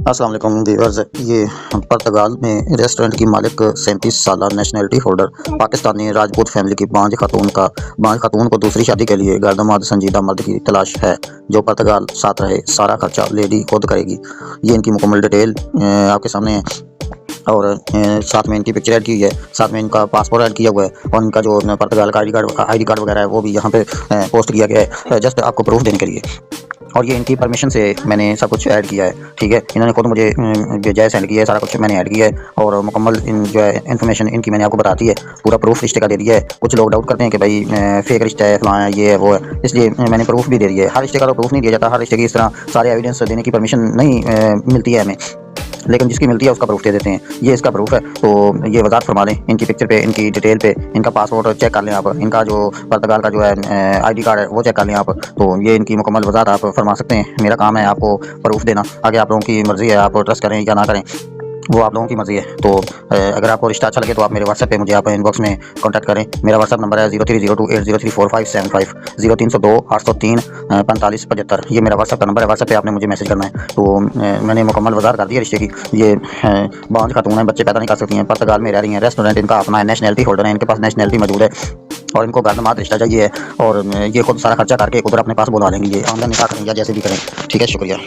अस्सलाम वालेकुम व्यूअर्स। ये पुर्तगाल में रेस्टोरेंट की मालिक 37 साल nationality holder Pakistani Rajput family की बांझ खातून को दूसरी शादी के लिए गर्दमाद संजीदा मर्द की तलाश है जो पुर्तगाल साथ रहे। सारा खर्चा लेडी खुद करेगी। ये इनकी मुकम्मल डिटेल आपके सामने है और साथ में इनकी पिक्चर ऐड की है, साथ में इनका पासपोर्ट ऐड किया हुआ है और इनका जो पुर्तगाल का आई डी कार्ड वगैरह है वो भी यहाँ पे पोस्ट किया गया है जस्ट आपको प्रूफ देने के लिए। और ये इनकी परमिशन से मैंने सब कुछ ऐड किया है, ठीक है। इन्होंने खुद मुझे भेजा है, सेंड किया है, सारा कुछ मैंने ऐड किया है और मुकम्मल जो है इन्फॉर्मेशन इनकी मैंने आपको बताती है। पूरा प्रूफ रिश्ते का दे दिया है। कुछ लोग डाउट करते हैं कि भाई फेक रिश्ता है, फलां है, ये है, वो है, इसलिए मैंने प्रूफ भी दे दिया है। हर रिश्ते का तो प्रूफ नहीं दिया जाता, हर रिश्ते की इस तरह सारे एविडेंस देने की परमिशन नहीं मिलती है हमें, लेकिन जिसकी मिलती है उसका प्रूफ दे देते हैं। ये इसका प्रूफ है, तो ये वजाहत फरमा लें इनकी पिक्चर पे, इनकी डिटेल पे। इनका पासपोर्ट चेक कर लें आप, इनका जो पुर्तगाल का जो है आईडी कार्ड है वो चेक कर लें आप। तो ये इनकी मुकम्मल वजाहत आप फरमा सकते हैं। मेरा काम है आपको प्रूफ देना, आगे आप लोगों की मर्ज़ी है, आप ट्रस्ट करें या ना करें वो आप लोगों की मर्ज़ी है। तो अगर आपको रिश्ता अच्छा लगे तो आप मेरे व्हाट्सएप पे मुझे आप इनबॉक्स में कांटेक्ट करें। मेरा व्हाट्सएप नंबर है 0302803455 0302 803 4575। ये मेरा व्हाट्सएप का नंबर है, व्हाट्सएप पे आपने मुझे मैसेज करना है। तो मैंने मुकम्मल वजाहत कर दी है रिश्ते की। ये बांझ खातून है, बच्चे पैदा नहीं कर सकती हैं, पुर्तगाल में रह रही हैं, रेस्टोरेंट इनका अपना है, नेशनलिटी होल्डर है, इनके पास नेशनलिटी मौजूद है और इनको गर्दमाद रिश्ता चाहिए है और ये खुद सारा खर्चा करके उधर अपने पास बुला लेंगे। ये आमदन निकाह करें या जैसे भी करें, ठीक है। शुक्रिया।